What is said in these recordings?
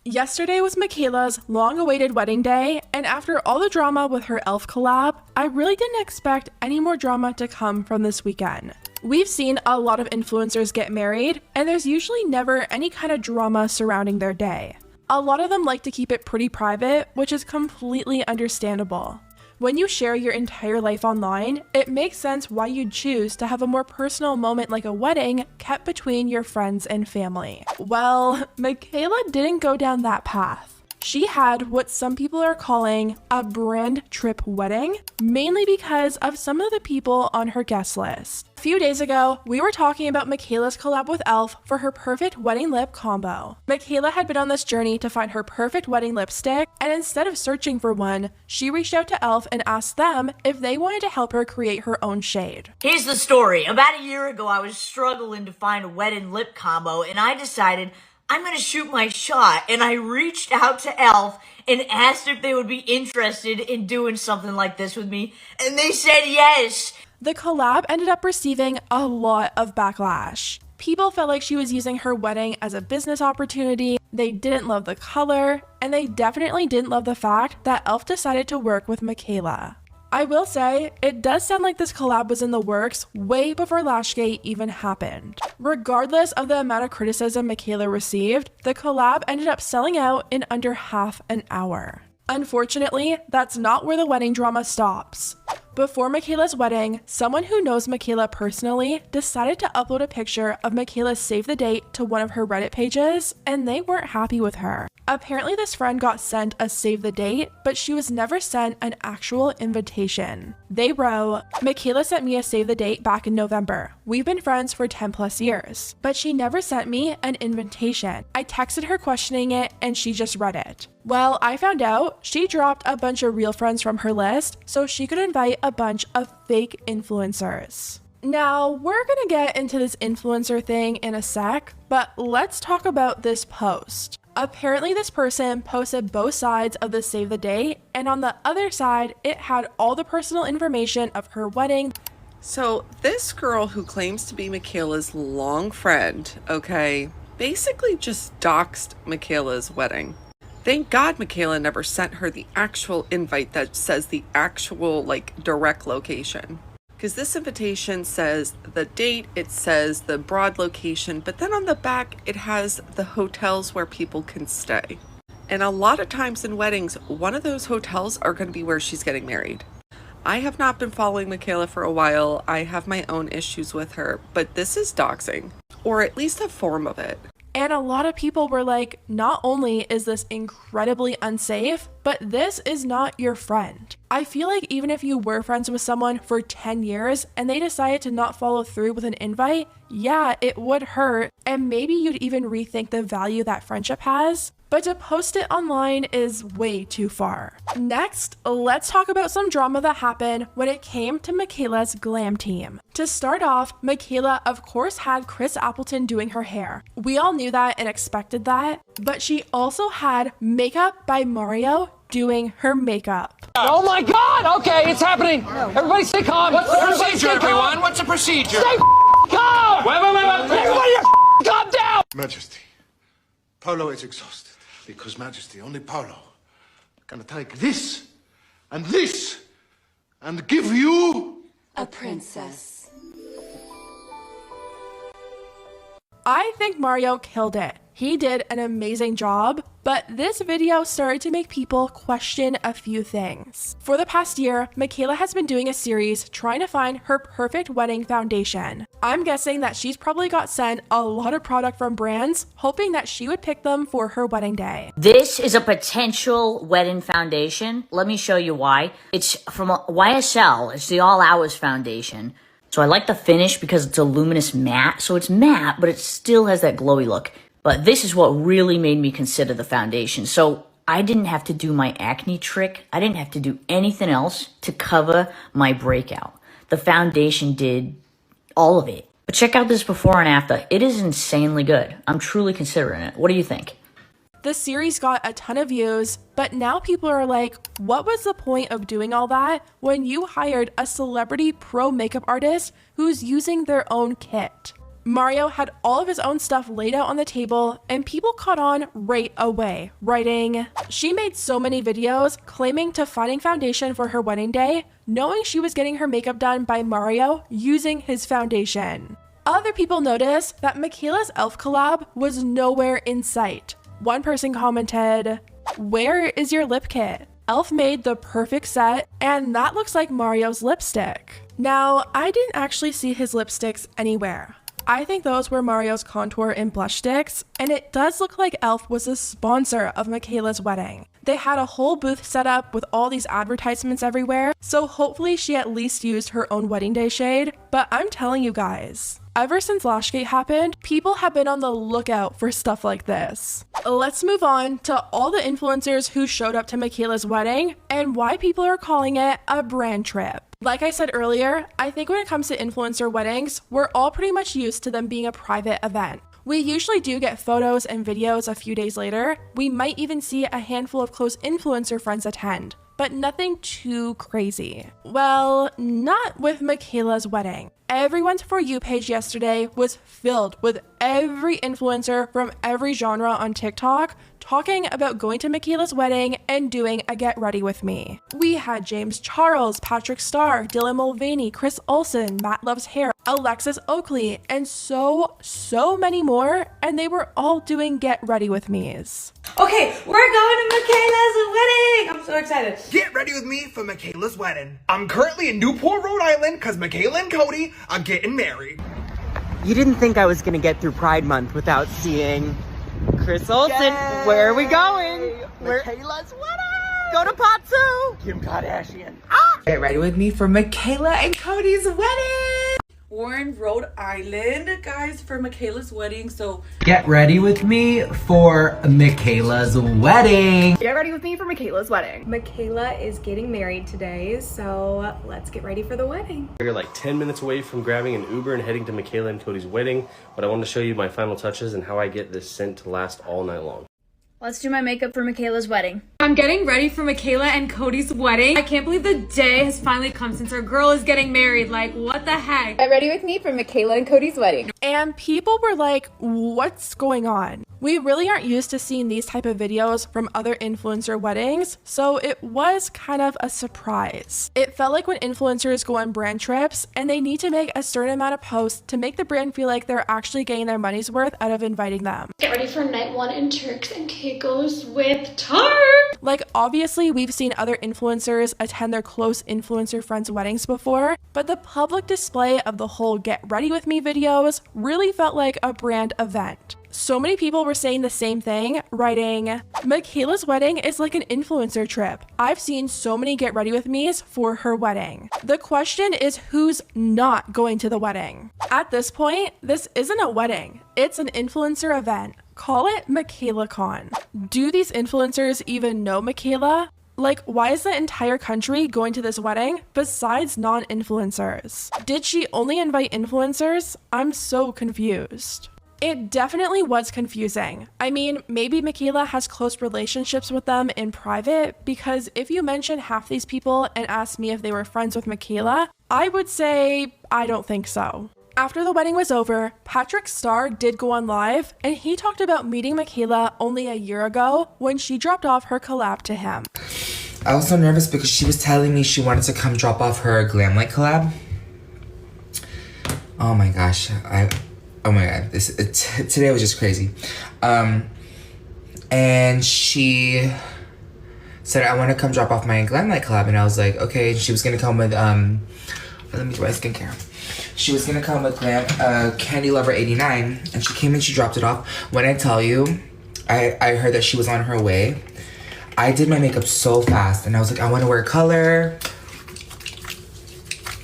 Yesterday was Mikayla's long-awaited wedding day, and after all the drama with her e.l.f. collab, I really didn't expect any more drama to come from this weekend. We've seen a lot of influencers get married, and there's usually never any kind of drama surrounding their day. A lot of them like to keep it pretty private, which is completely understandable. When you share your entire life online, it makes sense why you'd choose to have a more personal moment like a wedding kept between your friends and family. Well, Mikayla didn't go down that path. She had what some people are calling a brand trip wedding, mainly because of some of the people on her guest list. A few days ago, we were talking about Mikayla's collab with e.l.f. for her perfect wedding lip combo. Mikayla had been on this journey to find her perfect wedding lipstick, and instead of searching for one, she reached out to e.l.f. and asked them if they wanted to help her create her own shade. Here's the story. About a year ago, I was struggling to find a wedding lip combo, and I decided I'm gonna shoot my shot, and I reached out to e.l.f. and asked if they would be interested in doing something like this with me, and they said yes. The collab ended up receiving a lot of backlash. People felt like she was using her wedding as a business opportunity, they didn't love the color, and they definitely didn't love the fact that e.l.f. decided to work with Mikayla. I will say, it does sound like this collab was in the works way before Lashgate even happened. Regardless of the amount of criticism Mikayla received, the collab ended up selling out in under half an hour. Unfortunately, that's not where the wedding drama stops. Before Mikayla's wedding, someone who knows Mikayla personally decided to upload a picture of Mikayla's save the date to one of her Reddit pages, and they weren't happy with her. Apparently this friend got sent a save the date, but she was never sent an actual invitation. They wrote, "Mikayla sent me a save the date back in November. We've been friends for 10 plus years, but she never sent me an invitation. I texted her questioning it and she just read it. Well, I found out she dropped a bunch of real friends from her list so she could invite a bunch of fake influencers." Now, we're gonna get into this influencer thing in a sec, but let's talk about this post. Apparently this person posted both sides of the save the date, and on the other side, it had all the personal information of her wedding. So this girl who claims to be Mikayla's long friend, okay, basically just doxed Mikayla's wedding. Thank God Mikayla never sent her the actual invite that says the actual, direct location. Because this invitation says the date, it says the broad location, but then on the back, it has the hotels where people can stay. And a lot of times in weddings, one of those hotels are going to be where she's getting married. I have not been following Mikayla for a while. I have my own issues with her, but this is doxing, or at least a form of it. And a lot of people were like, not only is this incredibly unsafe, but this is not your friend. I feel like even if you were friends with someone for 10 years and they decided to not follow through with an invite, yeah, it would hurt, and maybe you'd even rethink the value that friendship has. But to post it online is way too far. Next, let's talk about some drama that happened when it came to Mikayla's glam team. To start off, Mikayla of course had Chris Appleton doing her hair. We all knew that and expected that, but she also had Makeup by Mario doing her makeup. Oh my God! Okay, it's happening. Everybody stay calm. What's the procedure, everyone? What's the procedure? Stay calm! Wait. Everybody calm down! Majesty, Polo is exhausted because Majesty, only Polo, gonna take this and give you a princess. I think Mario killed it. He did an amazing job, but this video started to make people question a few things. For the past year, Mikayla has been doing a series trying to find her perfect wedding foundation. I'm guessing that she's probably got sent a lot of product from brands, hoping that she would pick them for her wedding day. This is a potential wedding foundation. Let me show you why. It's from YSL. It's the All Hours foundation. So I like the finish because it's a luminous matte. So it's matte, but it still has that glowy look. But this is what really made me consider the foundation. So I didn't have to do my acne trick. I didn't have to do anything else to cover my breakout. The foundation did all of it. But check out this before and after. It is insanely good. I'm truly considering it. What do you think? The series got a ton of views, but now people are like, what was the point of doing all that when you hired a celebrity pro makeup artist who's using their own kit? Mario had all of his own stuff laid out on the table, and people caught on right away, writing, "She made so many videos claiming to finding foundation for her wedding day, knowing she was getting her makeup done by Mario using his foundation." Other people noticed that Mikayla's e.l.f. collab was nowhere in sight. One person commented, "Where is your lip kit? e.l.f. made the perfect set, and that looks like Mario's lipstick." Now, I didn't actually see his lipsticks anywhere. I think those were Mario's contour and blush sticks, and it does look like e.l.f. was a sponsor of Mikayla's wedding. They had a whole booth set up with all these advertisements everywhere, so hopefully she at least used her own wedding day shade, but I'm telling you guys, ever since Lashgate happened, people have been on the lookout for stuff like this. Let's move on to all the influencers who showed up to Mikayla's wedding and why people are calling it a brand trip. Like I said earlier, I think when it comes to influencer weddings, we're all pretty much used to them being a private event. We usually do get photos and videos a few days later. We might even see a handful of close influencer friends attend, but nothing too crazy. Well, not with Mikayla's wedding. Everyone's For You page yesterday was filled with every influencer from every genre on TikTok talking about going to Mikayla's wedding and doing a get ready with me. We had James Charles, Patrick Starr, Dylan Mulvaney, Chris Olsen, Matt Loves Hair, Alexis Oakley, and so many more, and they were all doing get ready with me's. Okay, we're going to Mikayla's wedding! I'm so excited. Get ready with me for Mikayla's wedding. I'm currently in Newport, Rhode Island, because Mikayla and Cody are getting married. You didn't think I was gonna get through Pride Month without seeing Chris Olsen. Yay! Where are we going? Mikayla's wedding! Go to Pot 2! Kim Kardashian. Get ready with me for Mikayla and Cody's wedding! We're in Rhode Island, guys, for Mikayla's wedding, so Get ready with me for Mikayla's wedding! Get ready with me for Mikayla's wedding. Mikayla is getting married today, so let's get ready for the wedding. We're like 10 minutes away from grabbing an Uber and heading to Mikayla and Cody's wedding, but I want to show you my final touches and how I get this scent to last all night long. Let's do my makeup for Mikayla's wedding. I'm getting ready for Mikayla and Cody's wedding. I can't believe the day has finally come since our girl is getting married. Like, what the heck? Get ready with me for Mikayla and Cody's wedding. And people were like, what's going on? We really aren't used to seeing these type of videos from other influencer weddings, so it was kind of a surprise. It felt like when influencers go on brand trips and they need to make a certain amount of posts to make the brand feel like they're actually getting their money's worth out of inviting them. Get ready for night one in Turks and Caicos with Tar! Like, obviously we've seen other influencers attend their close influencer friends' weddings before, but the public display of the whole Get Ready With Me videos really felt like a brand event. So many people were saying the same thing, writing, Mikayla's wedding is like an influencer trip. I've seen so many Get Ready With Me's for her wedding. The question is who's not going to the wedding? At this point, this isn't a wedding. It's an influencer event. Call it MikaylaCon. Do these influencers even know Mikayla? Like, why is the entire country going to this wedding besides non-influencers? Did she only invite influencers? I'm so confused. It definitely was confusing. I mean, maybe Mikayla has close relationships with them in private, because if you mention half these people and ask me if they were friends with Mikayla, I would say I don't think so. After the wedding was over, Patrick Starr did go on live, and he talked about meeting Mikayla only a year ago when she dropped off her collab to him. I was so nervous because she was telling me she wanted to come drop off her glam light collab. Oh my gosh, oh my god, today was just crazy. And she said, I want to come drop off my glam light collab, and I was like, okay. She was gonna come with let me do my skincare. She was gonna come with Candy Lover 89, and she came and she dropped it off. When I tell you, I heard that she was on her way. I did my makeup so fast, and I was like, I want to wear color.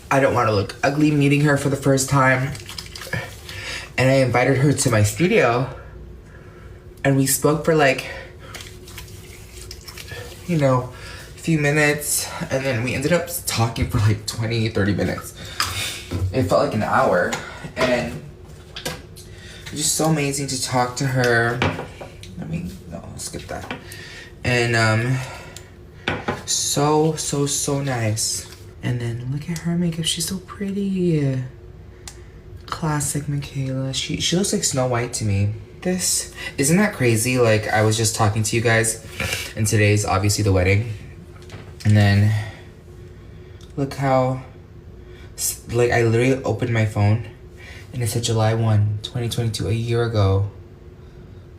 I don't want to look ugly meeting her for the first time. And I invited her to my studio, and we spoke for like, you know, a few minutes, and then we ended up talking for like 20-30 minutes. It felt like an hour, and it was just so amazing to talk to her. I'll skip that. And so nice. And then look at her makeup, she's so pretty. Classic Mikayla. She looks like Snow White to me. This, isn't that crazy? Like, I was just talking to you guys, and today's obviously the wedding. And then, look how, like, I literally opened my phone, and it said July 1, 2022, a year ago.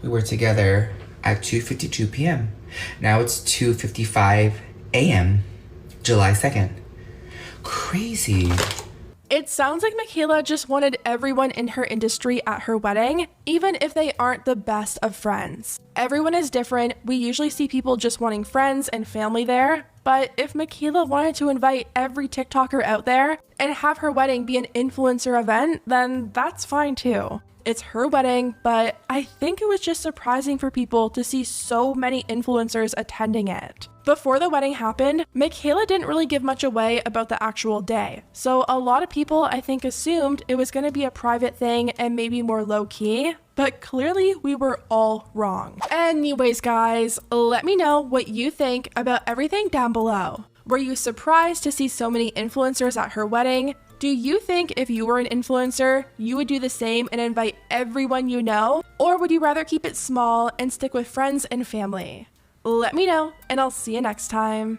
We were together at 2:52 p.m. Now it's 2:55 a.m., July 2nd. Crazy. It sounds like Mikayla just wanted everyone in her industry at her wedding, even if they aren't the best of friends. Everyone is different. We usually see people just wanting friends and family there, but if Mikayla wanted to invite every TikToker out there and have her wedding be an influencer event, then that's fine too. It's her wedding, but I think it was just surprising for people to see so many influencers attending it. Before the wedding happened, Mikayla didn't really give much away about the actual day. So a lot of people, I think, assumed it was going to be a private thing and maybe more low-key, but clearly we were all wrong. Anyways, guys, let me know what you think about everything down below. Were you surprised to see so many influencers at her wedding? Do you think if you were an influencer, you would do the same and invite everyone you know? Or would you rather keep it small and stick with friends and family? Let me know, and I'll see you next time.